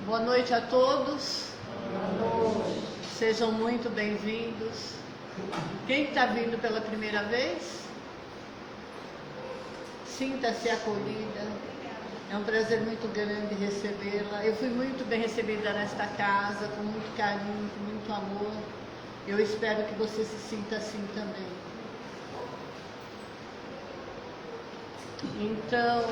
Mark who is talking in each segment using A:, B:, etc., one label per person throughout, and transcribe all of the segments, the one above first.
A: Boa noite a todos. Sejam muito bem-vindos. Quem está vindo pela primeira vez, sinta-se acolhida. É um prazer muito grande recebê-la. Eu fui muito bem recebida nesta casa, com muito carinho, com muito amor. Eu espero que você se sinta assim também. Então,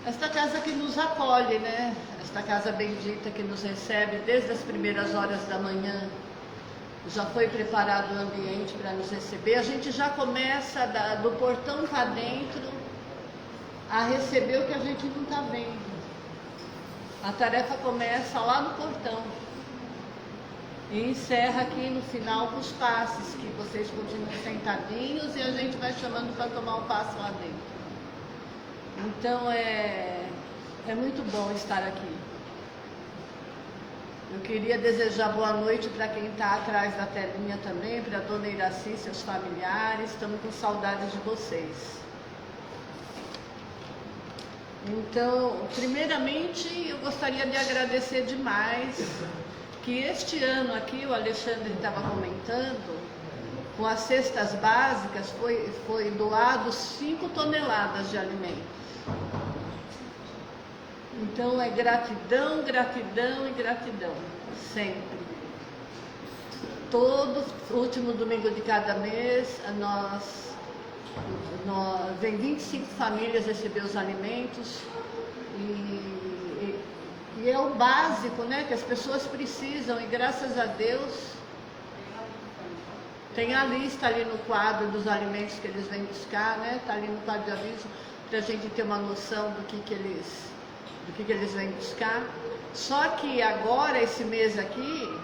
A: esta casa que nos acolhe, né? Esta casa bendita que nos recebe desde as primeiras horas da manhã. Já foi preparado o ambiente para nos receber. A gente já começa do portão para dentro a receber o que a gente não está vendo. A tarefa começa lá no portão e encerra aqui no final com os passes, que vocês continuam sentadinhos e a gente vai chamando para tomar um passe lá dentro. Então é muito bom estar aqui. Eu queria desejar boa noite para quem está atrás da telinha também, para a dona Iraci e seus familiares. Estamos com saudades de vocês. Então, primeiramente, eu gostaria de agradecer demais que este ano aqui, o Alexandre estava comentando, com as cestas básicas foi doado 5 toneladas de alimentos. Então é gratidão, gratidão e gratidão, sempre. Todo último domingo de cada mês, vem 25 famílias receber os alimentos e é o básico, né, que as pessoas precisam, e graças a Deus tem a lista ali no quadro dos alimentos que eles vêm buscar, né, está ali no quadro de aviso, para a gente ter uma noção do que eles vêm buscar. Só que agora, esse mês aqui,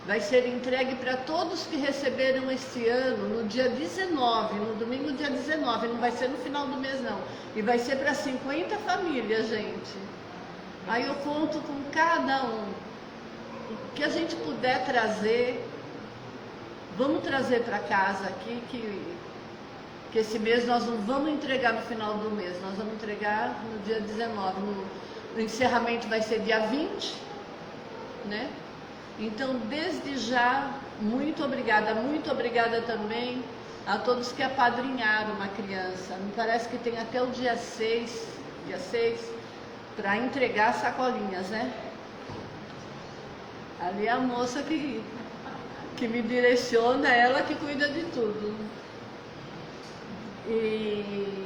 A: vai ser entregue para todos que receberam este ano, no dia 19, no domingo dia 19, não vai ser no final do mês não, e vai ser para 50 famílias, gente. Aí eu conto com cada um, o que a gente puder trazer, vamos trazer para casa aqui, que esse mês nós não vamos entregar no final do mês, nós vamos entregar no dia 19, o encerramento vai ser dia 20, né? Então, desde já, muito obrigada também a todos que apadrinharam uma criança. Me parece que tem até o dia 6 para entregar sacolinhas, né? Ali é a moça que me direciona, ela que cuida de tudo. E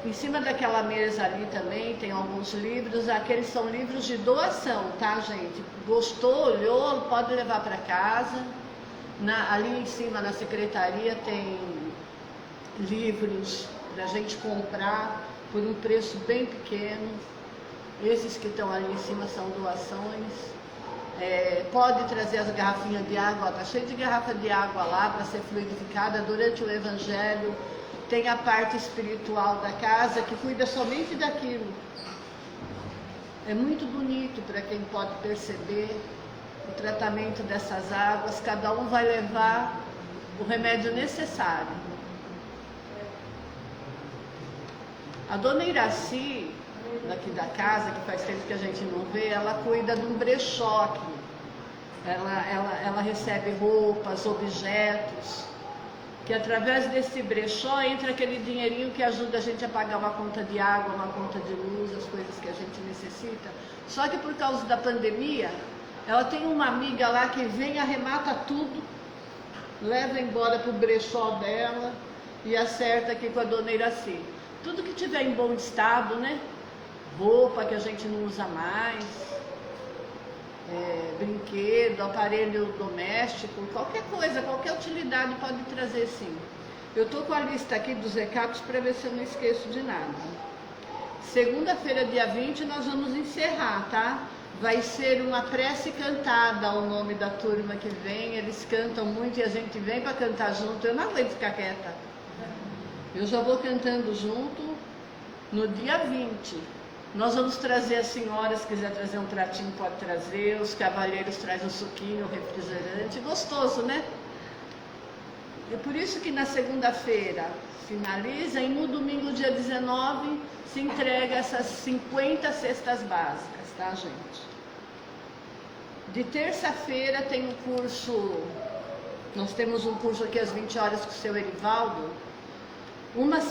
A: em cima daquela mesa ali também tem alguns livros, aqueles são livros de doação, tá, gente? Gostou, olhou, pode levar para casa. Ali em cima na secretaria tem livros para a gente comprar por um preço bem pequeno. Esses que estão ali em cima são doações. Pode trazer as garrafinhas de água, está cheio de garrafa de água lá para ser fluidificada durante o Evangelho. Tem a parte espiritual da casa que cuida somente daquilo. É muito bonito para quem pode perceber o tratamento dessas águas. Cada um vai levar o remédio necessário. A dona Iraci, daqui da casa, que faz tempo que a gente não vê, ela cuida de um brechó aqui. Ela recebe roupas, objetos, que através desse brechó entra aquele dinheirinho que ajuda a gente a pagar uma conta de água, uma conta de luz, as coisas que a gente necessita. Só que por causa da pandemia, ela tem uma amiga lá que vem, arremata tudo, leva embora para o brechó dela e acerta aqui com a dona Iraci. Tudo que tiver em bom estado, né? Roupa que a gente não usa mais, brinquedo, aparelho doméstico, qualquer coisa, qualquer utilidade pode trazer sim. Eu estou com a lista aqui dos recados para ver se eu não esqueço de nada. Segunda-feira, dia 20, nós vamos encerrar, tá? Vai ser uma prece cantada ao nome da turma que vem, eles cantam muito e a gente vem para cantar junto, eu não aguento ficar quieta. Eu já vou cantando junto no dia 20. Nós vamos trazer as senhoras, se quiser trazer um pratinho, pode trazer. Os cavalheiros trazem um suquinho, um refrigerante. Gostoso, né? É por isso que na segunda-feira finaliza e no domingo, dia 19, se entrega essas 50 cestas básicas, tá, gente? De terça-feira tem um curso, nós temos um curso aqui às 20 horas com o seu Erivaldo. Uma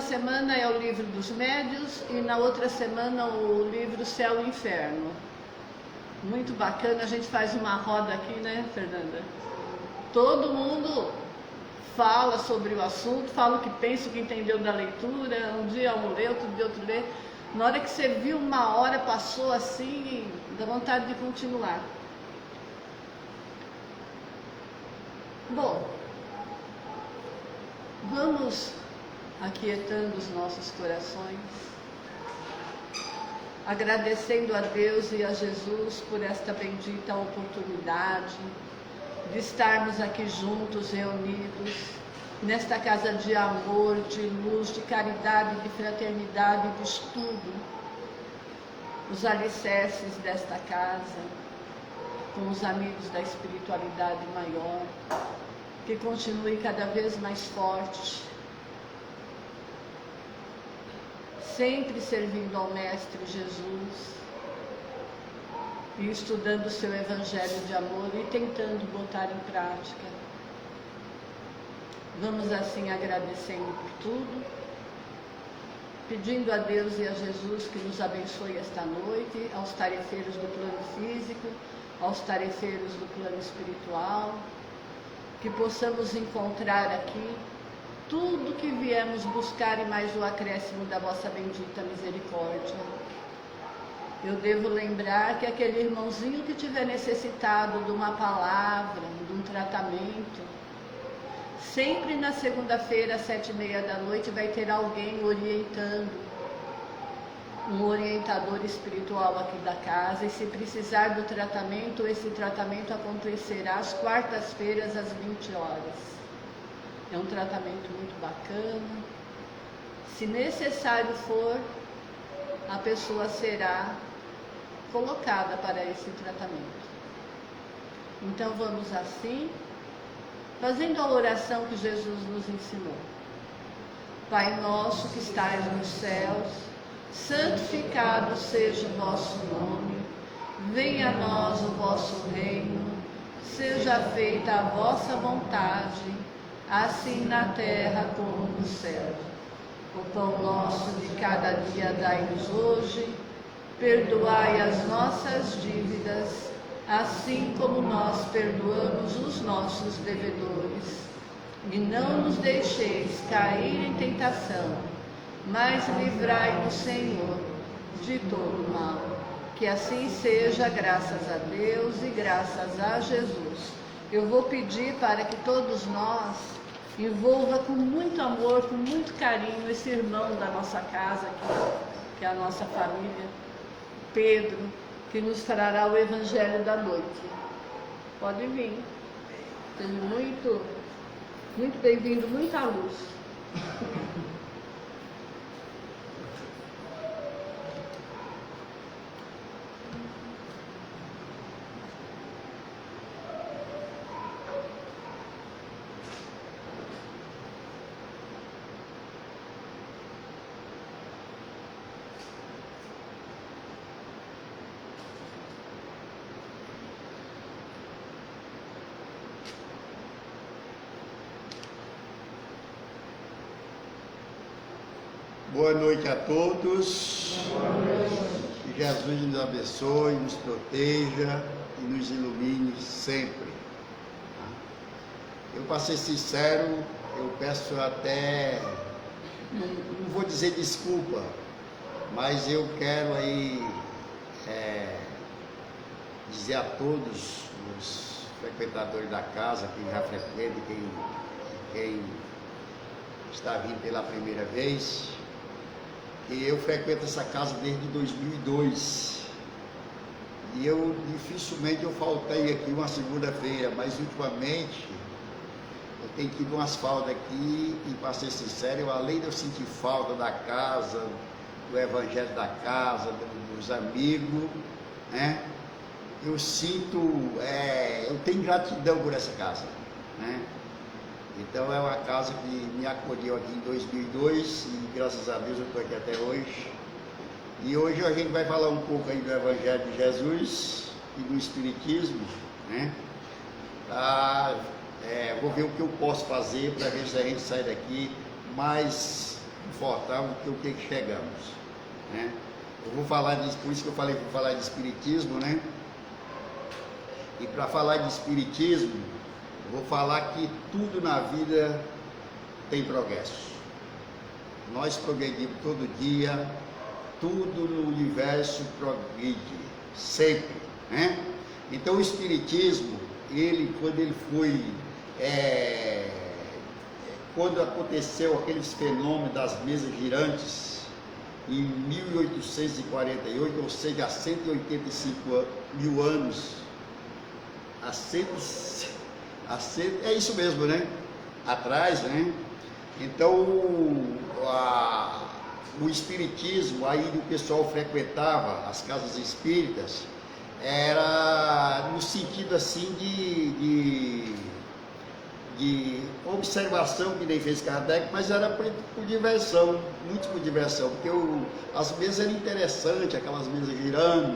A: semana é o livro dos médios e na outra semana o livro Céu e Inferno. Muito bacana, a gente faz uma roda aqui, né, Fernanda? Todo mundo fala sobre o assunto, fala o que pensa, o que entendeu da leitura. Um dia um lê, outro dia outro lê. Na hora que você viu, uma hora passou assim, dá vontade de continuar. Bom, vamos aquietando os nossos corações, agradecendo a Deus e a Jesus por esta bendita oportunidade de estarmos aqui juntos, reunidos, nesta casa de amor, de luz, de caridade, de fraternidade, de estudo, os alicerces desta casa, com os amigos da espiritualidade maior, que continue cada vez mais forte, sempre servindo ao Mestre Jesus e estudando o seu Evangelho de amor e tentando botar em prática. Vamos assim agradecendo por tudo, pedindo a Deus e a Jesus que nos abençoe esta noite, aos tarefeiros do plano físico, aos tarefeiros do plano espiritual, que possamos encontrar aqui tudo que viemos buscar e mais o acréscimo da vossa bendita misericórdia. Eu devo lembrar que aquele irmãozinho que tiver necessitado de uma palavra, de um tratamento, sempre na segunda-feira, às 7h30 vai ter alguém orientando, um orientador espiritual aqui da casa, e se precisar do tratamento, esse tratamento acontecerá às quartas-feiras, às 20 horas. É um tratamento muito bacana. Se necessário for, a pessoa será colocada para esse tratamento. Então vamos assim, fazendo a oração que Jesus nos ensinou. Pai nosso que estais nos céus, santificado seja o vosso nome, venha a nós o vosso reino, seja feita a vossa vontade, assim na terra como no céu. O pão nosso de cada dia dai-nos hoje, perdoai as nossas dívidas, assim como nós perdoamos os nossos devedores. E não nos deixeis cair em tentação, mas livrai-nos, Senhor, de todo mal. Que assim seja, graças a Deus e graças a Jesus. Eu vou pedir para que todos nós envolva com muito amor, com muito carinho, esse irmão da nossa casa aqui, que é a nossa família, Pedro, que nos trará o Evangelho da noite. Pode vir. Seja muito bem-vindo, muita luz.
B: Boa noite a todos. Que Jesus nos abençoe, nos proteja e nos ilumine sempre. Eu, para ser sincero, eu peço até, não vou dizer desculpa, mas eu quero aí dizer a todos os frequentadores da casa, quem já frequenta, quem está vindo pela primeira vez, que eu frequento essa casa desde 2002 e eu dificilmente eu faltei aqui uma segunda-feira, mas ultimamente eu tenho tido umas faltas aqui e, para ser sincero, eu, além de eu sentir falta da casa, do evangelho da casa, dos amigos, né, eu sinto, eu tenho gratidão por essa casa, né? Então é uma casa que me acolheu aqui em 2002 e graças a Deus eu estou aqui até hoje. E hoje a gente vai falar um pouco aí do Evangelho de Jesus e do Espiritismo, né? Vou ver o que eu posso fazer para ver se a gente sai daqui mais confortável do que o que chegamos, né? Eu vou falar disso, por isso que eu falei que vou falar de Espiritismo, né? E para falar de Espiritismo, eu vou falar que tudo na vida tem progresso. Nós progredimos todo dia, tudo no universo progride, sempre, né? Então o Espiritismo, quando aconteceu aqueles fenômenos das mesas girantes, em 1848, ou seja, há 185 mil anos, é isso mesmo, né? Atrás, né? Então, o Espiritismo, aí o pessoal frequentava as casas espíritas, era no sentido assim de observação, que nem fez Kardec, mas era por diversão, muito por diversão, porque as mesas eram interessantes, aquelas mesas girando,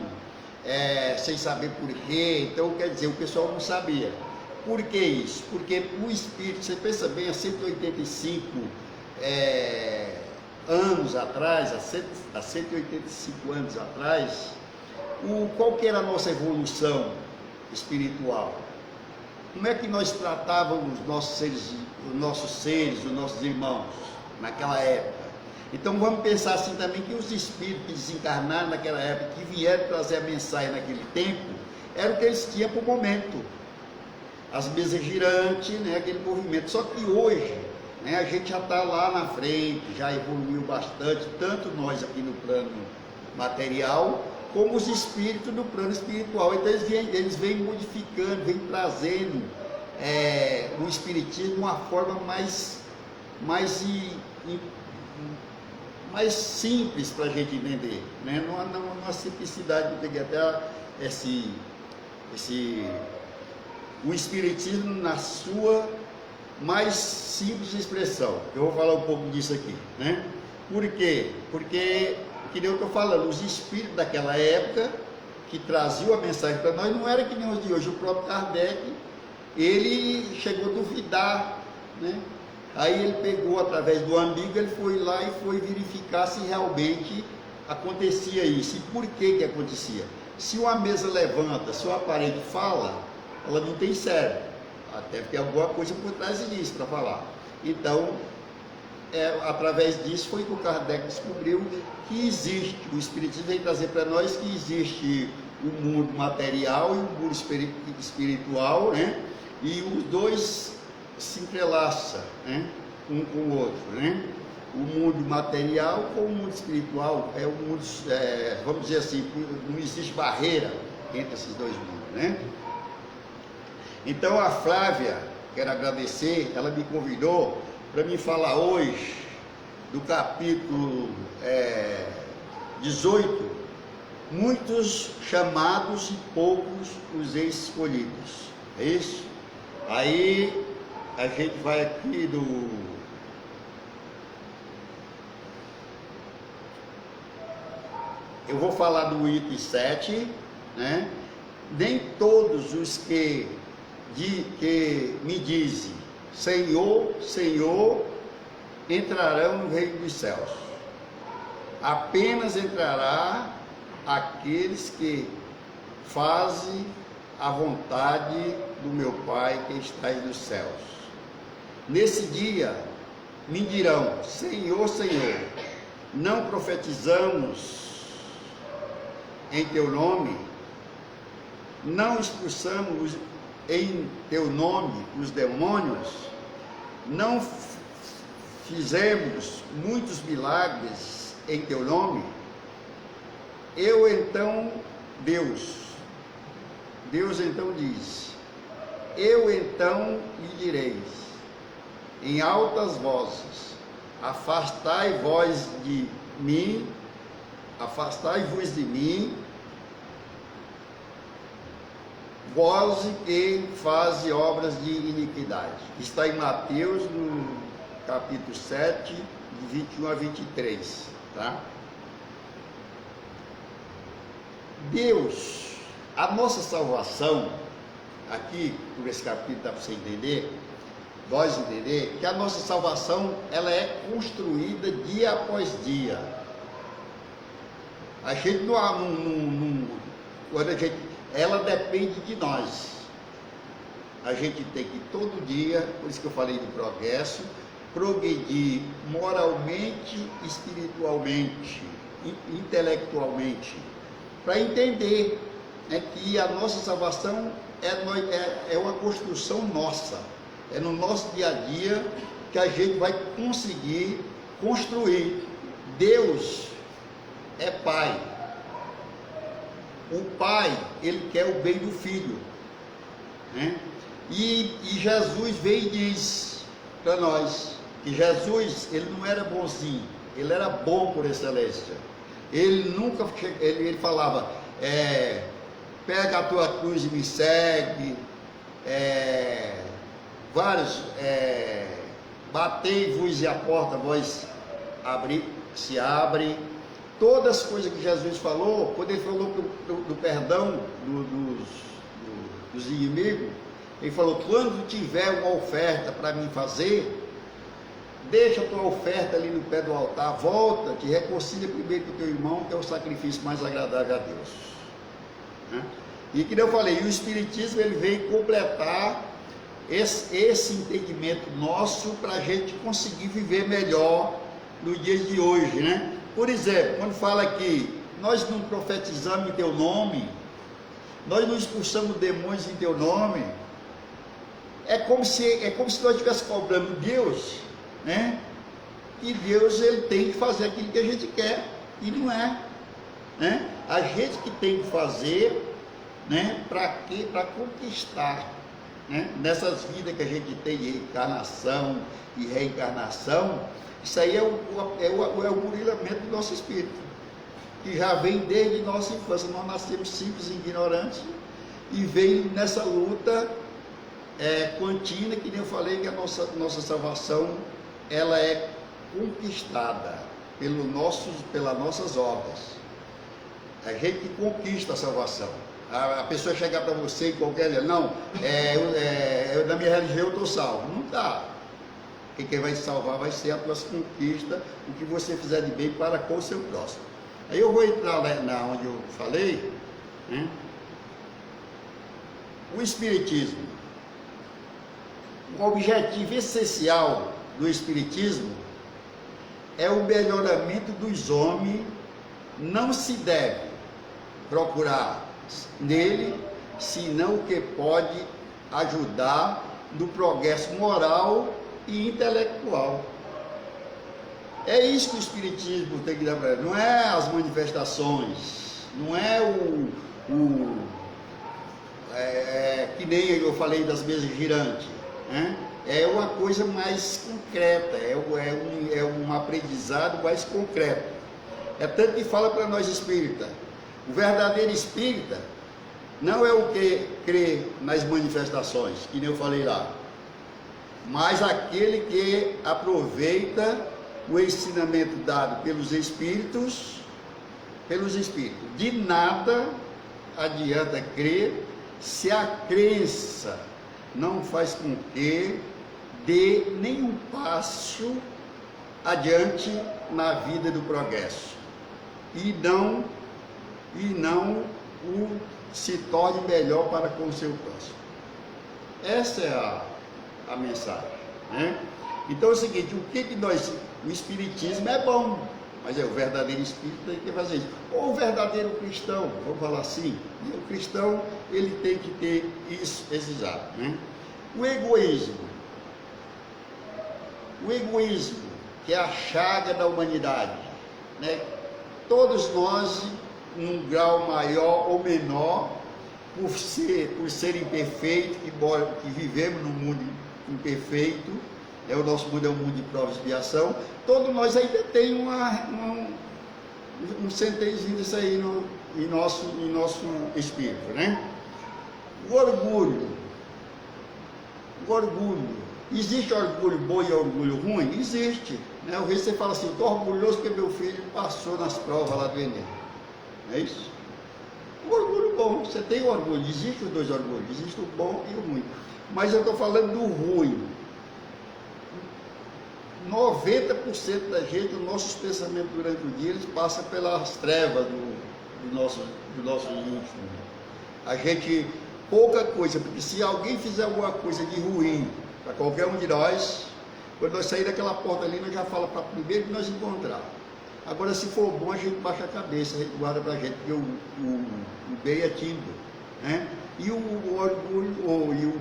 B: sem saber por quê. Então, quer dizer, o pessoal não sabia. Por que isso? Porque o Espírito, você pensa bem, há 185 anos atrás, há 185 anos atrás, qual que era a nossa evolução espiritual? Como é que nós tratávamos os nossos seres, os nossos irmãos, naquela época? Então vamos pensar assim também, que os espíritos que desencarnaram naquela época, que vieram trazer a mensagem naquele tempo, era o que eles tinham para o momento. As mesas girantes, né, aquele movimento. Só que hoje, né, a gente já está lá na frente, já evoluiu bastante, tanto nós aqui no plano material, como os espíritos no plano espiritual. Então eles vêm modificando, vêm trazendo o espiritismo de uma forma mais simples para a gente entender, né? Numa simplicidade. Eu peguei até o espiritismo na sua mais simples expressão. Eu vou falar um pouco disso aqui, né? Por quê? Porque, que nem eu estou falando, os espíritos daquela época que traziam a mensagem para nós não era que nem os de hoje. O próprio Kardec, ele chegou a duvidar, né? Aí ele pegou, através do amigo, ele foi lá e foi verificar se realmente acontecia isso. E por que acontecia? Se uma mesa levanta, se uma parede fala, ela não tem cérebro, até porque alguma coisa por trás disso para falar. Então, através disso foi que o Kardec descobriu que existe, o Espiritismo vem trazer para nós que existe o mundo material e o mundo espiritual, né? E os dois se entrelaçam, né? Um com o outro, né? O mundo material com o mundo espiritual é o mundo, vamos dizer assim, não existe barreira entre esses dois mundos, né? Então a Flávia, quero agradecer, ela me convidou para me falar hoje do capítulo 18, muitos chamados e poucos os escolhidos. É isso? Aí a gente vai aqui eu vou falar do item 7, né? Nem todos os que me dizem Senhor, Senhor, entrarão no reino dos céus. Apenas entrará aqueles que fazem a vontade do meu Pai que está nos céus. Nesse dia me dirão: Senhor, Senhor, não profetizamos em teu nome? Não expulsamos em teu nome os demônios? Não fizemos muitos milagres em teu nome? Eu então, Deus então diz: eu então lhe direi em altas vozes: afastai-vos de mim, vós que fazem obras de iniquidade. Está em Mateus, no capítulo 7, de 21 a 23, tá? Deus, a nossa salvação, aqui, por esse capítulo dá para você entender, nós entender que a nossa salvação, ela é construída dia após dia. A gente quando ela depende de nós. A gente tem que todo dia, por isso que eu falei de progresso, progredir moralmente, espiritualmente, intelectualmente, para entender, né, que a nossa salvação é uma construção nossa, é no nosso dia a dia que a gente vai conseguir construir. Deus é Pai. O Pai, Ele quer o bem do Filho, né? E Jesus veio e diz para nós que Jesus, Ele não era bonzinho, Ele era bom por excelência. Ele nunca, ele falava, pega a tua cruz e me segue, batei-vos e a porta vós se abre. Todas as coisas que Jesus falou, quando ele falou do perdão dos inimigos, ele falou, quando tiver uma oferta para mim fazer, deixa a tua oferta ali no pé do altar, volta, te reconcilia primeiro com o teu irmão, que é o sacrifício mais agradável a Deus, né? E que eu falei, o Espiritismo, ele veio completar esse entendimento nosso, para a gente conseguir viver melhor no dia de hoje, né? Por exemplo, quando fala aqui, nós não profetizamos em teu nome, nós não expulsamos demônios em teu nome, é como se nós estivéssemos cobrando Deus, né? E Deus, ele tem que fazer aquilo que a gente quer, e não é, né? A gente que tem que fazer, né? Para quê? Para conquistar, né? Nessas vidas que a gente tem de encarnação e reencarnação. Isso aí é o burilamento do nosso espírito, que já vem desde nossa infância. Nós nascemos simples e ignorantes, e vem nessa luta contínua, que nem eu falei, que a nossa salvação, ela é conquistada pelas nossas obras. A gente que conquista a salvação. A pessoa chegar para você em qualquer dia, não, na minha religião eu estou salvo. Não está. Quem vai te salvar vai ser a tua conquista, o que você fizer de bem para com o seu próximo. Aí eu vou entrar lá onde eu falei, né? O Espiritismo. O objetivo essencial do Espiritismo é o melhoramento dos homens. Não se deve procurar nele, senão o que pode ajudar no progresso moral e intelectual. É isso que o Espiritismo tem que dar para ele. Não é as manifestações, não é que nem eu falei das mesas girantes, né? É uma coisa mais concreta, é um aprendizado mais concreto. É tanto que fala para nós espírita, o verdadeiro espírita não é o que crê nas manifestações, que nem eu falei lá, mas aquele que aproveita o ensinamento dado pelos espíritos. De nada adianta crer se a crença não faz com que dê nenhum passo adiante na vida do progresso, e não se torne melhor para com o seu próximo. Essa é a mensagem, né? Então é o seguinte, o Espiritismo é bom, mas o verdadeiro espírito tem que fazer isso. Ou o verdadeiro cristão, vamos falar assim, o cristão, ele tem que ter esses atos, né? O egoísmo, que é a chaga da humanidade, né? Todos nós, num grau maior ou menor, por ser imperfeito, que vivemos num mundo imperfeito, o nosso mundo é um mundo de prova e expiação, todos nós ainda tem um centezinho disso aí em nosso espírito, né? O orgulho. O orgulho. Existe orgulho bom e orgulho ruim? Existe. Né? Às vezes você fala assim, estou orgulhoso porque meu filho passou nas provas lá do Enem. Não é isso? O orgulho bom, você tem orgulho, existem os dois orgulhos, existe o bom e o ruim. Mas eu estou falando do ruim. 90% da gente, os nossos pensamentos durante o dia, eles passam pelas trevas do nosso íntimo. A gente, pouca coisa, porque se alguém fizer alguma coisa de ruim para qualquer um de nós, quando nós sair daquela porta ali, nós já fala para primeiro que nós encontrar. Agora, se for bom, a gente baixa a cabeça, a gente guarda para a gente, porque o bem é tímido, né? E o orgulho,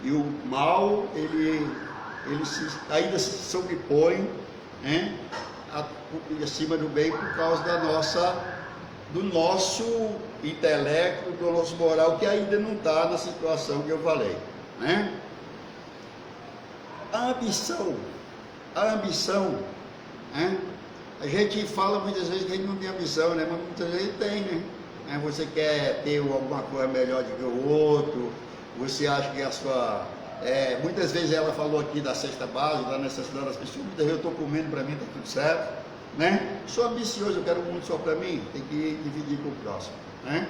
B: e o mal, ele ainda se sobrepõe, né, acima do bem por causa do nosso intelecto, do nosso moral, que ainda não está na situação que eu falei, né? A ambição, né? A gente fala muitas vezes que a gente não tem ambição, né? Mas muitas vezes tem, né? Você quer ter alguma coisa melhor do que o outro, você acha que a sua... muitas vezes ela falou aqui da cesta básica, da necessidade das pessoas, muitas vezes eu estou comendo, para mim está tudo certo, né? Sou ambicioso, eu quero muito só para mim, tem que dividir com o próximo, né?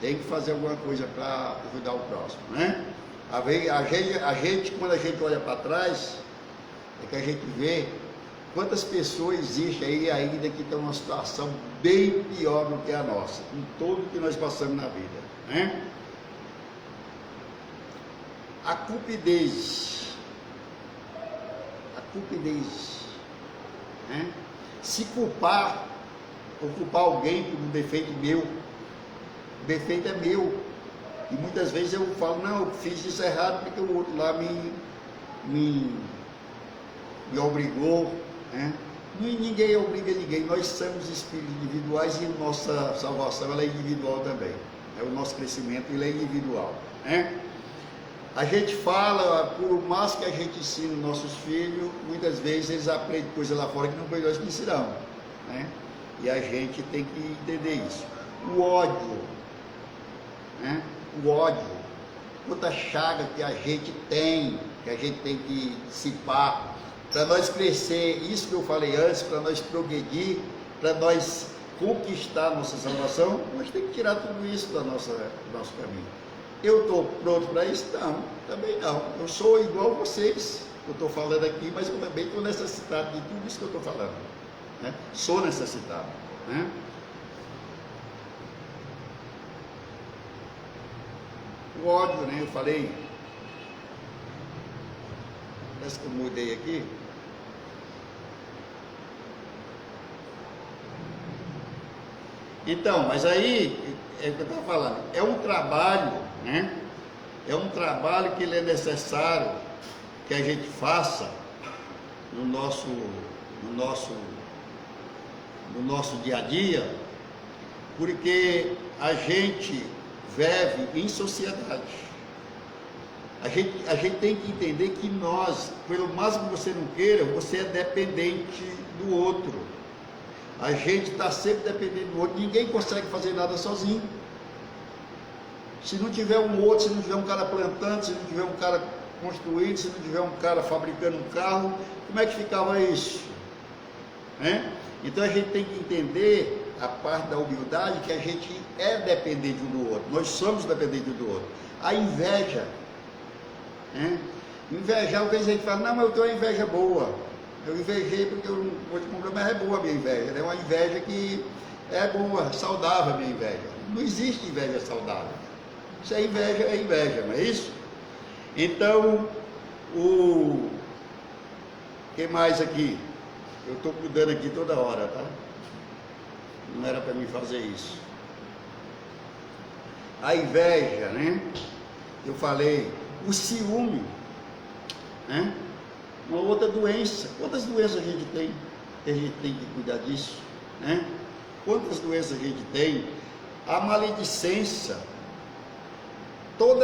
B: Tem que fazer alguma coisa para ajudar o próximo, né? A gente, quando a gente olha para trás, é que a gente vê quantas pessoas existem aí ainda que estão numa situação bem pior do que a nossa, com tudo que nós passamos na vida, né? A cupidez, né? Se culpar alguém por um defeito meu, o defeito é meu, e muitas vezes eu falo, não, eu fiz isso errado porque o outro lá me obrigou, né? Ninguém obriga ninguém, nós somos espíritos individuais e nossa salvação ela é individual também, o nosso crescimento ele é individual, né? A gente fala, por mais que a gente ensine nossos filhos, muitas vezes eles aprendem coisa lá fora que não foi nós que ensinamos, né? E a gente tem que entender isso. O ódio, né? O ódio, quanta chaga que a gente tem que dissipar, para nós crescer, isso que eu falei antes, para nós progredir, para nós conquistar a nossa salvação, nós temos que tirar tudo isso do nosso caminho. Eu estou pronto para isso? Não, também não. Eu sou igual vocês, eu estou falando aqui, mas eu também estou necessitado de tudo isso que eu estou falando, né? Sou necessitado, né? O ódio, né? Eu falei, parece que eu mudei aqui. Então, mas aí, é o que eu estava falando, é um trabalho, né? É um trabalho que ele é necessário que a gente faça no nosso dia a dia, porque a gente vive em sociedade. A gente tem que entender que nós, pelo mais que você não queira, você é dependente do outro. A gente está sempre dependendo do outro, ninguém consegue fazer nada sozinho. Se não tiver um outro, se não tiver um cara plantando, se não tiver um cara construindo, se não tiver um cara fabricando um carro, como é que ficava isso? Então a gente tem que entender a parte da humildade, que a gente é dependente um do outro, nós somos dependentes um do outro. A inveja, invejar, às vezes a gente fala, não, mas eu tenho uma inveja boa, eu invejei porque eu não vou te comprar, mas é boa a minha inveja, é uma inveja que é boa, saudável a minha inveja. Não existe inveja saudável, isso é inveja, não é isso? Então, o que mais aqui? Eu estou mudando aqui toda hora, tá? Não era para mim fazer isso. A inveja, né? Eu falei, o ciúme, né? Uma outra doença. Quantas doenças a gente tem? Que a gente tem que cuidar disso, né? Quantas doenças a gente tem? A maledicência. Tudo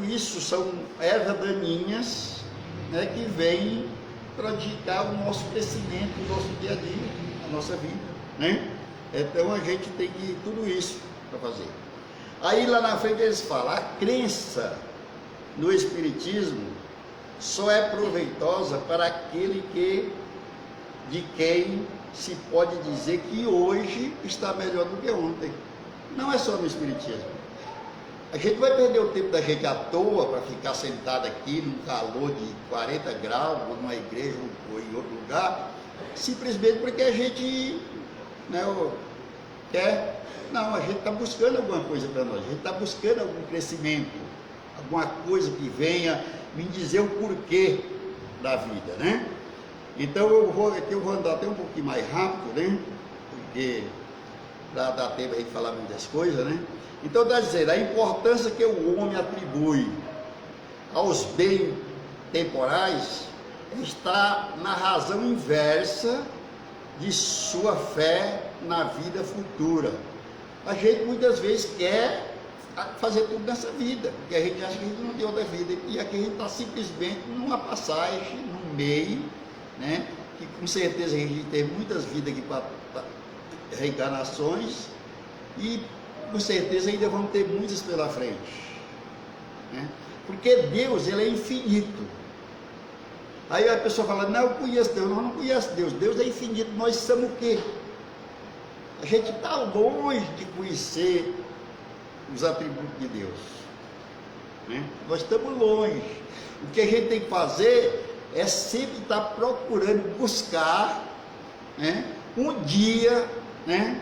B: isso são ervas daninhas, né, que vêm prejudicar o nosso crescimento, o nosso dia a dia, a nossa vida, né? Então a gente tem que tudo isso para fazer. Aí lá na frente eles falam, a crença no Espiritismo só é proveitosa para aquele de quem se pode dizer que hoje está melhor do que ontem. Não é só no Espiritismo. A gente vai perder o tempo da gente à toa para ficar sentado aqui num calor de 40 graus, ou numa igreja ou em outro lugar, simplesmente porque a gente, né, quer. Não, a gente está buscando alguma coisa para nós, a gente está buscando algum crescimento, alguma coisa que venha me dizer o porquê da vida, né? Então aqui eu vou andar até um pouquinho mais rápido, né? Porque para dar tempo a gente falar muitas coisas, né? Então está dizendo, a importância que o homem atribui aos bens temporais está na razão inversa de sua fé na vida futura. A gente muitas vezes quer fazer tudo nessa vida, porque a gente acha que a gente não tem outra vida, e aqui a gente está simplesmente numa passagem, num meio, né? Que com certeza a gente tem muitas vidas aqui para reencarnações, e com certeza ainda vamos ter muitas pela frente, né? Porque Deus, ele é infinito. Aí a pessoa fala, não, eu conheço Deus. Não conhece Deus. Deus é infinito. Nós somos o quê? A gente está longe de conhecer os atributos de Deus, né? Nós estamos longe. O que a gente tem que fazer é sempre estar procurando buscar, né, um dia, né,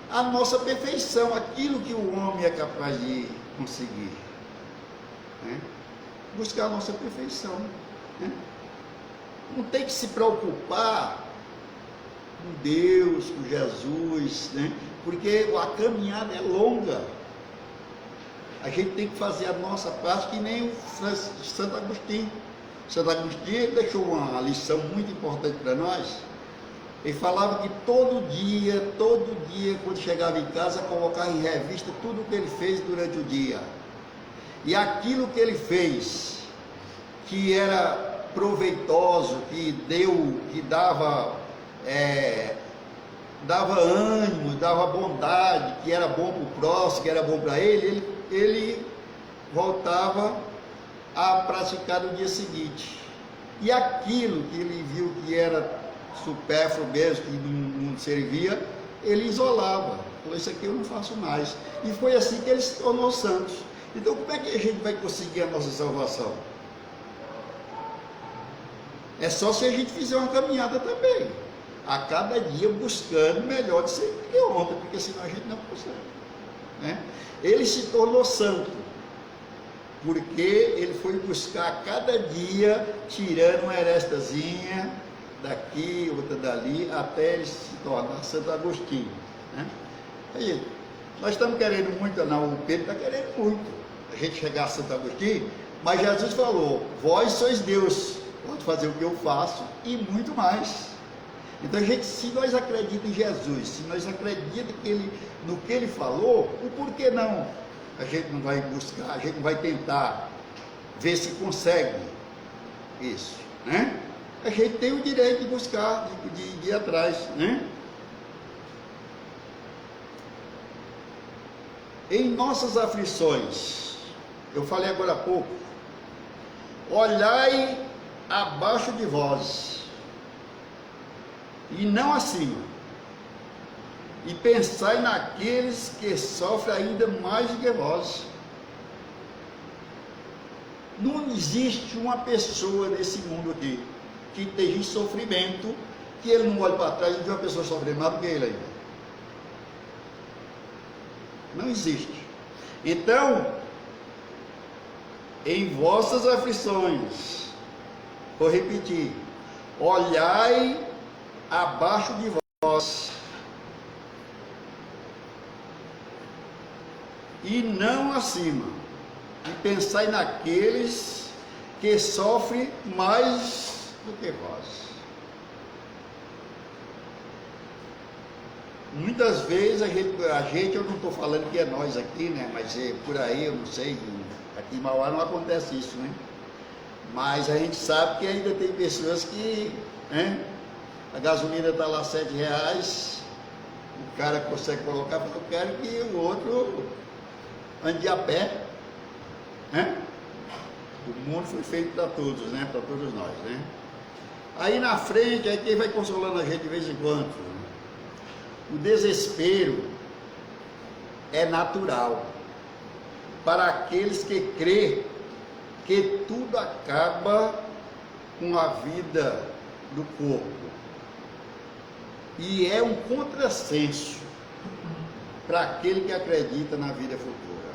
B: a nossa perfeição, aquilo que o homem é capaz de conseguir, né? Buscar a nossa perfeição, né? Não tem que se preocupar com Deus, com Jesus, né? Porque a caminhada é longa. A gente tem que fazer a nossa parte, que nem o Santo Agostinho. Santo Agostinho deixou uma lição muito importante para nós. Ele falava que todo dia, quando chegava em casa, colocava em revista tudo o que ele fez durante o dia. E aquilo que ele fez, que era proveitoso, que dava ânimo, dava bondade, que era bom para o próximo, que era bom para ele voltava a praticar no dia seguinte. E aquilo que ele viu que era supérfluo mesmo, que não servia, ele isolava. Falou, isso aqui eu não faço mais. E foi assim que ele se tornou santo. Então como é que a gente vai conseguir a nossa salvação? É só se a gente fizer uma caminhada também, a cada dia buscando melhor de ser do que ontem, porque senão a gente não consegue, né? Ele se tornou santo porque ele foi buscar a cada dia, tirando uma arestazinha daqui, outra dali, até ele se tornar Santo Agostinho, né? Aí, nós estamos querendo muito, não, o Pedro está querendo muito a gente chegar a Santo Agostinho, mas Jesus falou, vós sois Deus, pode fazer o que eu faço e muito mais. Então, gente, se nós acreditamos em Jesus, se nós acreditamos no que ele falou, o porquê não? A gente não vai buscar, a gente não vai tentar ver se consegue isso, né? A gente tem o direito de buscar, de ir atrás, né? Em nossas aflições, eu falei agora há pouco, olhai abaixo de vós, e não acima, e pensai naqueles que sofrem ainda mais do que vós. Não existe uma pessoa nesse mundo aqui que esteja em sofrimento, que ele não olhe para trás e vê uma pessoa sofrendo mais do que ele ainda. Não existe. Então, em vossas aflições, vou repetir, olhai abaixo de vós, e não acima, e pensai naqueles que sofrem mais do que vós. Muitas vezes a gente, eu não estou falando que é nós aqui, né? Mas por aí, eu não sei, aqui em Mauá não acontece isso, né? Mas a gente sabe que ainda tem pessoas que, né? A gasolina está lá R$7, o cara consegue colocar, porque eu quero que o outro ande a pé, né? O mundo foi feito para todos, né? Para todos nós, né? Aí na frente, aí quem vai consolando a gente de vez em quando? Né? O desespero é natural para aqueles que crê que tudo acaba com a vida do corpo. E é um contrassenso para aquele que acredita na vida futura.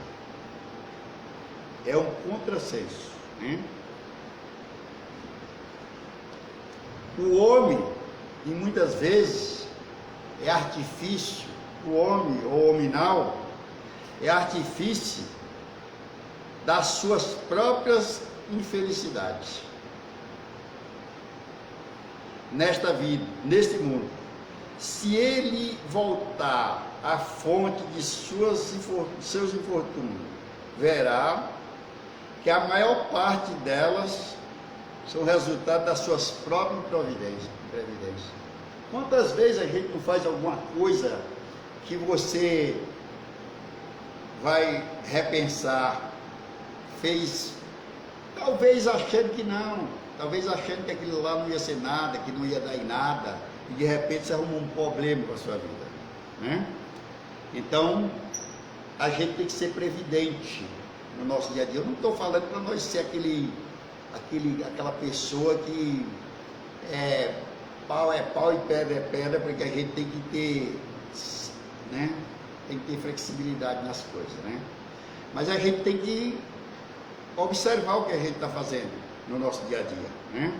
B: É um contrassenso, né? O homem, e muitas vezes, é artifício, o homem, ou hominal, é artifício das suas próprias infelicidades. Nesta vida, neste mundo, se ele voltar à fonte de seus infortúnios, verá que a maior parte delas são resultado das suas próprias previdências. Quantas vezes a gente não faz alguma coisa que você vai repensar, fez, talvez achando que não, talvez achando que aquilo lá não ia ser nada, que não ia dar em nada, e de repente você arruma um problema com a sua vida, né? Então, a gente tem que ser previdente no nosso dia a dia. Eu não estou falando para nós ser aquela pessoa que pau é pau e pedra é pedra, porque a gente tem que ter, né? Tem que ter flexibilidade nas coisas, né? Mas a gente tem que observar o que a gente está fazendo no nosso dia a dia, né?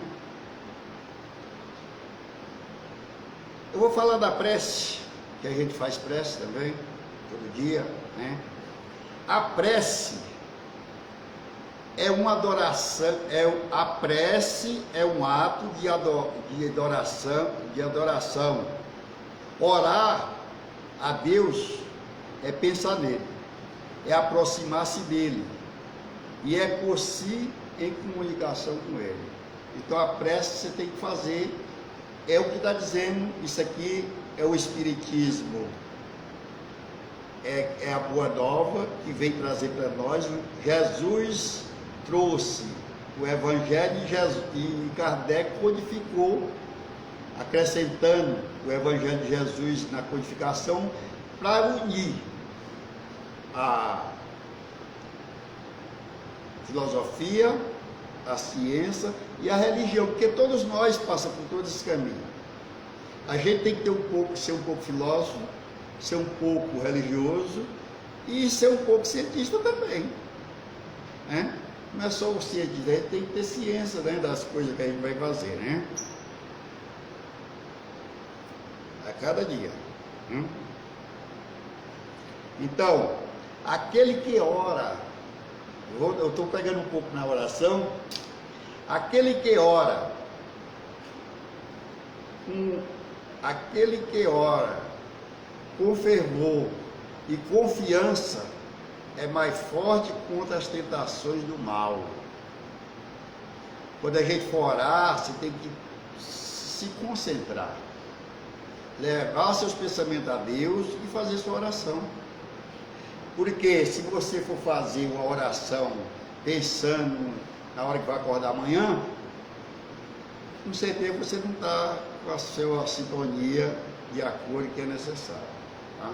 B: Eu vou falar da prece, que a gente faz prece também, todo dia, né? A prece é uma adoração, a prece é um ato de adoração. Orar a Deus é pensar nele, é aproximar-se dele, e é por si em comunicação com ele. Então a prece você tem que fazer, é o que está dizendo, isso aqui é o Espiritismo, é a boa nova que vem trazer para nós. Jesus trouxe o Evangelho e Kardec codificou, acrescentando o Evangelho de Jesus na codificação, para unir a filosofia, a ciência e a religião, porque todos nós passamos por todos esses caminhos. A gente tem que ter ser um pouco filósofo, ser um pouco religioso e ser um pouco cientista também, né? Não é só o cientista, a gente tem que ter ciência, né, das coisas que a gente vai fazer, né? A cada dia. Então, aquele que ora, eu estou pegando um pouco na oração, aquele que ora com fervor e confiança é mais forte contra as tentações do mal. Quando a gente for orar, você tem que se concentrar, levar seus pensamentos a Deus e fazer sua oração. Porque se você for fazer uma oração pensando na hora que vai acordar amanhã, com certeza você não está com a sua sintonia de acordo que é necessário, tá?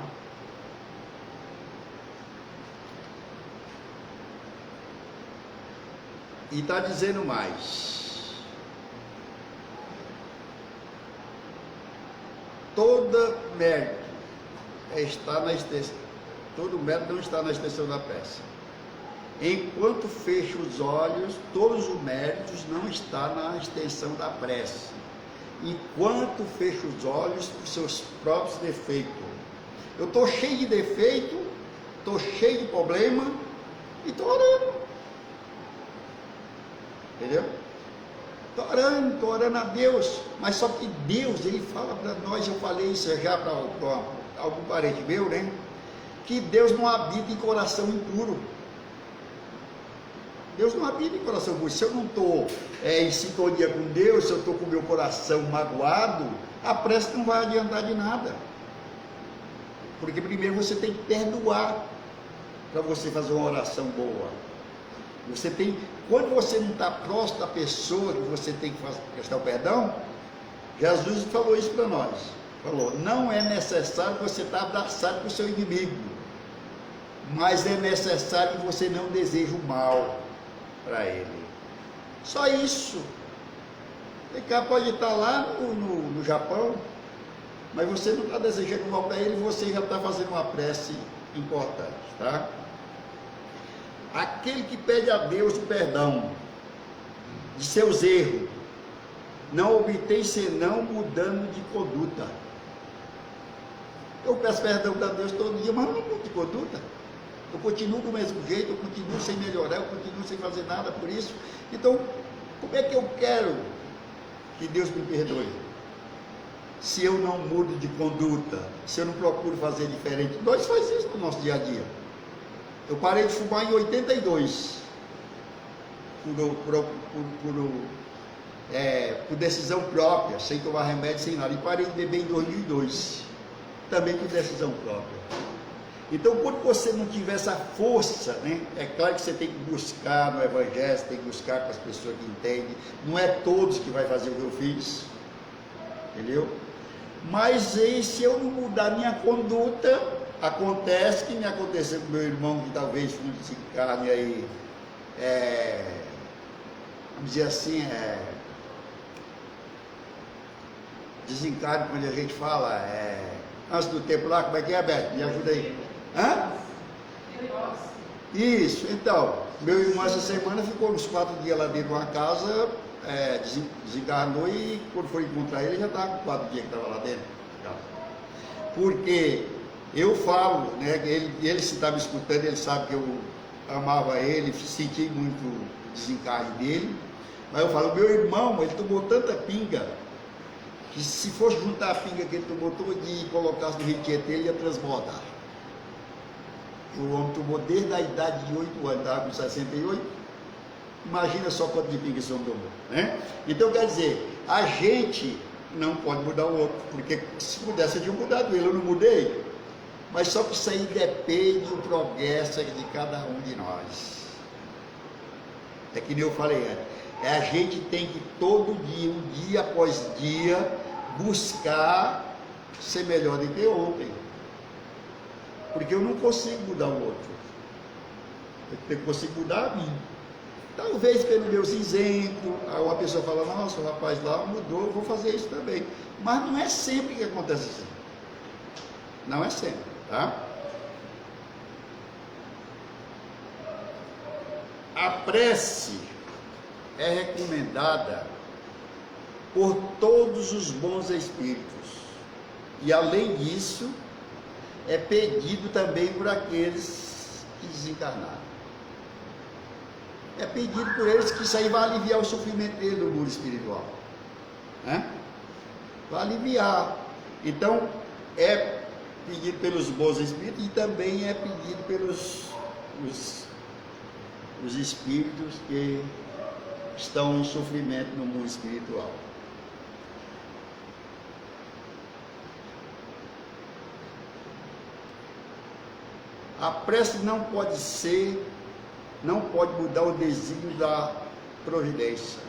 B: E está dizendo mais: todo mérito não está na extensão da prece. Enquanto fecha os olhos, todos os méritos não estão na extensão da prece. Enquanto fecha os olhos, os seus próprios defeitos. Eu estou cheio de defeito, estou cheio de problema e estou orando. Entendeu? Estou orando a Deus, mas só que Deus, Ele fala para nós, eu falei isso já para algum parente meu, né? Que Deus não habita em coração impuro. Deus não habita em coração impuro. Se eu não estou em sintonia com Deus, se eu estou com o meu coração magoado, a prece não vai adiantar de nada. Porque primeiro você tem que perdoar. para você fazer uma oração boa. Você tem, quando você não está próximo da pessoa que você tem que prestar o perdão, Jesus falou isso para nós. Falou, não é necessário você estar abraçado com o seu inimigo, mas é necessário que você não deseje o mal para ele. Só isso. O cara pode estar lá no Japão, mas você não está desejando o mal para ele, você já está fazendo uma prece importante, tá? Aquele que pede a Deus o perdão de seus erros, não obtém senão mudando de conduta. Eu peço perdão a Deus todo dia, mas não mudo de conduta. Eu continuo do mesmo jeito, eu continuo sem melhorar, eu continuo sem fazer nada por isso. Então, como é que eu quero que Deus me perdoe? Se eu não mudo de conduta, se eu não procuro fazer diferente. Nós fazemos isso no nosso dia a dia. Eu parei de fumar em 82, por decisão própria, sem tomar remédio, sem nada. E parei de beber em 2002, também por decisão própria. Então, quando você não tiver essa força, né, é claro que você tem que buscar no Evangelho, você tem que buscar com as pessoas que entendem. Não é todos que vai fazer o que eu fiz, entendeu? Mas aí, se eu não mudar minha conduta, acontece que me aconteceu com meu irmão, que talvez desencarne aí, vamos dizer assim, desencarne quando a gente fala, antes do tempo lá, como é que é, Beto? Me ajuda aí. Hã? Isso, então, meu irmão essa semana ficou uns 4 dias lá dentro de uma casa, desencarnou, e quando foi encontrar ele, já estava com 4 dias que estava lá dentro. Porque eu falo, né, ele se estava escutando, ele sabe que eu amava ele, senti muito o desencarne dele, mas eu falo, meu irmão, ele tomou tanta pinga, que se fosse juntar a pinga que ele tomou todo dia e colocasse no Rio Tietê, ele ia transbordar. O homem tomou desde a idade de 8 anos, estava com 68, imagina só quanto de pinga esse homem tomou, né? Então, quer dizer, a gente não pode mudar o outro, porque se pudesse eu tinha mudado ele, eu não mudei, mas só que isso aí depende do progresso de cada um de nós. É que nem eu falei antes, a gente tem que todo dia, um dia após dia, buscar ser melhor do que ontem. Porque eu não consigo mudar o outro, eu consigo mudar a mim. Talvez pelos meus exemplos, uma pessoa fala, nossa, o rapaz lá mudou, eu vou fazer isso também. Mas não é sempre que acontece assim. Não é sempre, tá? A prece é recomendada por todos os bons espíritos. E além disso, é pedido também por aqueles que desencarnaram. É pedido por eles que isso aí vai aliviar o sofrimento dele no mundo espiritual, né? Vai aliviar. Então, é pedido pelos bons espíritos e também é pedido pelos os espíritos que estão em sofrimento no mundo espiritual. A prece não pode mudar o desígnio da providência,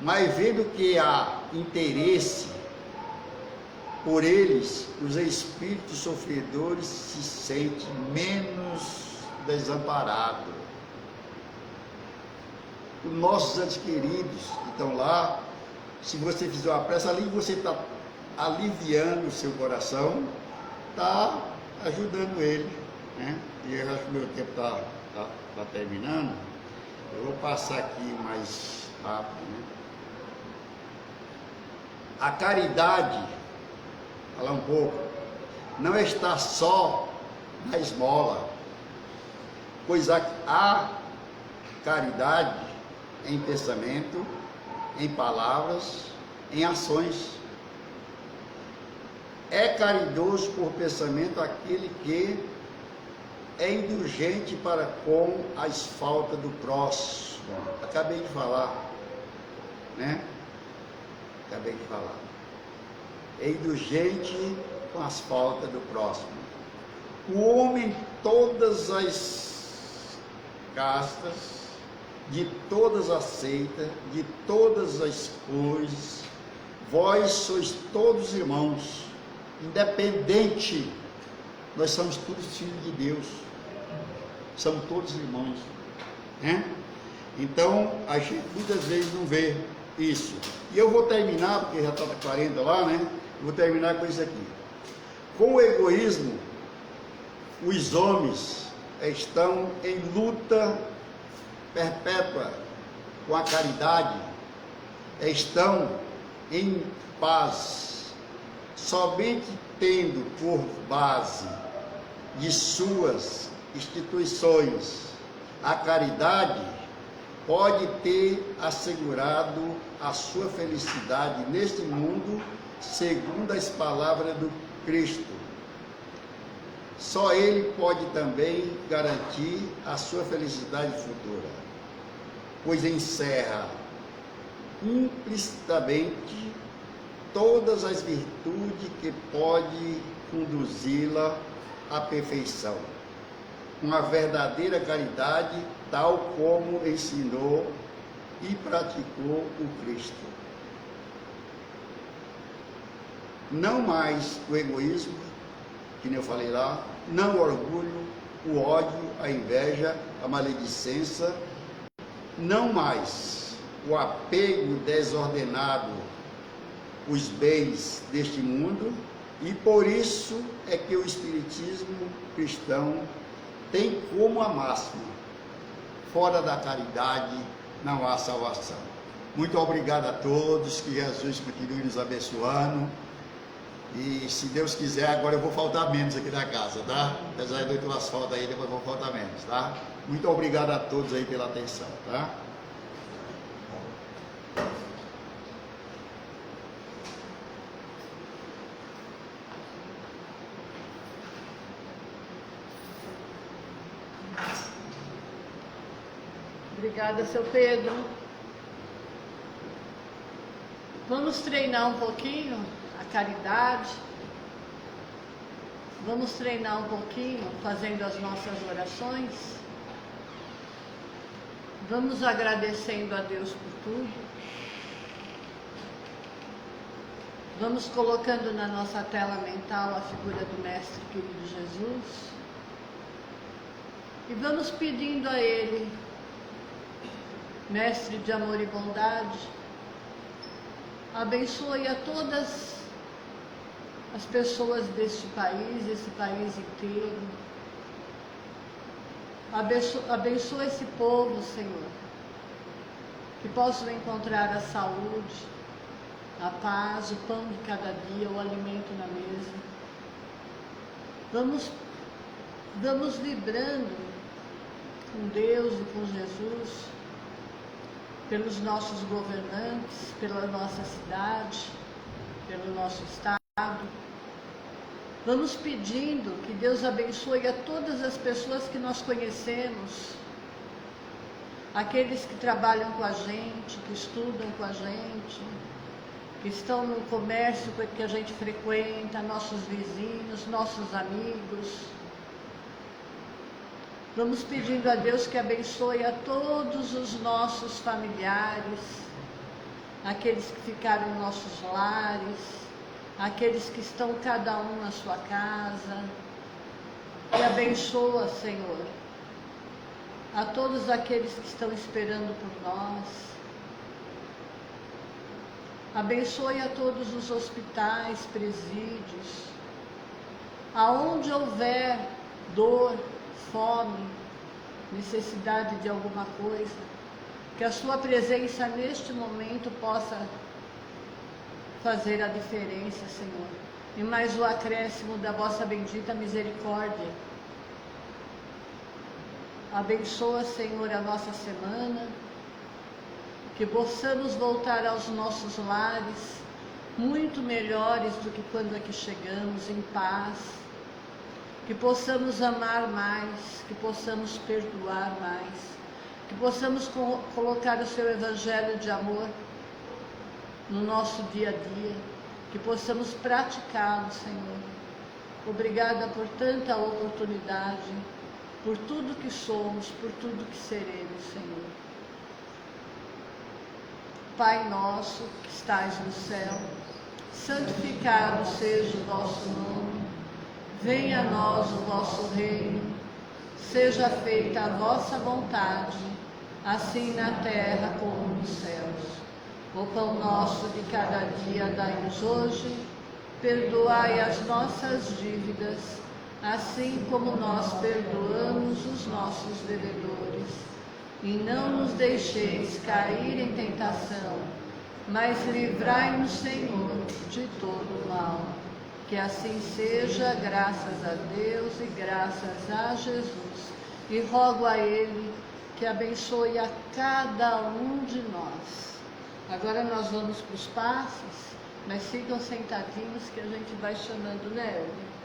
B: mas vendo que há interesse por eles, os espíritos sofredores se sentem menos desamparados. Os nossos entes queridos que estão lá, se você fizer uma prece, ali você está aliviando o seu coração, está ajudando ele, né? E eu acho que o meu tempo está terminando. Eu vou passar aqui mais rápido, né? A caridade, falar um pouco, não está só na esmola, pois há caridade em pensamento, em palavras, em ações. É caridoso por pensamento aquele que é indulgente para com as faltas do próximo. Acabei de falar, né? Acabei de falar. É indulgente com as faltas do próximo. o homem, todas as castas, de todas as seitas, de todas as cores, vós sois todos irmãos, independente, nós somos todos filhos de Deus, somos todos irmãos, né? Então, a gente muitas vezes não vê isso. E eu vou terminar, porque já está 40 lá, né? Eu vou terminar com isso aqui. Com o egoísmo, os homens estão em luta perpétua. Com a caridade, estão em paz. Somente tendo por base de suas instituições a caridade, pode ter assegurado a sua felicidade neste mundo, segundo as palavras do Cristo. Só Ele pode também garantir a sua felicidade futura, pois encerra implicitamente todas as virtudes que pode conduzi-la à perfeição. Uma verdadeira caridade, tal como ensinou e praticou o Cristo. Não mais o egoísmo, que nem eu falei lá, não o orgulho, o ódio, a inveja, a maledicência, não mais o apego desordenado os bens deste mundo, e por isso é que o Espiritismo cristão tem como a máxima: fora da caridade não há salvação. Muito obrigado a todos, que Jesus continue nos abençoando, e se Deus quiser, agora eu vou faltar menos aqui na casa, tá? Apesar de eu ter umas faltas aí, depois eu vou faltar menos, tá? Muito obrigado a todos aí pela atenção, tá?
A: Obrigada, seu Pedro. Vamos treinar um pouquinho a caridade. Vamos treinar um pouquinho fazendo as nossas orações. Vamos agradecendo a Deus por tudo. Vamos colocando na nossa tela mental a figura do Mestre querido Jesus. E vamos pedindo a Ele, Mestre de amor e bondade, abençoe a todas as pessoas deste país, esse país inteiro. Abençoa esse povo, Senhor, que possam encontrar a saúde, a paz, o pão de cada dia, o alimento na mesa. Vamos vibrando com Deus e com Jesus, pelos nossos governantes, pela nossa cidade, pelo nosso estado. Vamos pedindo que Deus abençoe a todas as pessoas que nós conhecemos, aqueles que trabalham com a gente, que estudam com a gente, que estão no comércio que a gente frequenta, nossos vizinhos, nossos amigos. Vamos pedindo a Deus que abençoe a todos os nossos familiares, aqueles que ficaram em nossos lares, aqueles que estão cada um na sua casa. E abençoa, Senhor, a todos aqueles que estão esperando por nós. Abençoe a todos os hospitais, presídios, aonde houver dor, fome, necessidade de alguma coisa, que a sua presença neste momento possa fazer a diferença, Senhor, e mais o acréscimo da vossa bendita misericórdia. Abençoa, Senhor, a nossa semana, que possamos voltar aos nossos lares muito melhores do que quando aqui chegamos, em paz, que possamos amar mais, que possamos perdoar mais, que possamos colocar o seu evangelho de amor no nosso dia a dia, que possamos praticá-lo, Senhor, Obrigada por tanta oportunidade, por tudo que somos, por tudo que seremos, Senhor. Pai nosso que estais no céu, santificado seja o vosso nome. Venha a nós o vosso reino. Seja feita a vossa vontade, assim na terra como nos céus. O pão nosso de cada dia dai-nos hoje. Perdoai as nossas dívidas, assim como nós perdoamos os nossos devedores. E não nos deixeis cair em tentação, mas livrai-nos, Senhor, de todo o mal. Que assim seja, graças a Deus e graças a Jesus. E rogo a Ele que abençoe a cada um de nós. Agora nós vamos para os passos, mas ficam sentadinhos que a gente vai chamando, né, Elvia?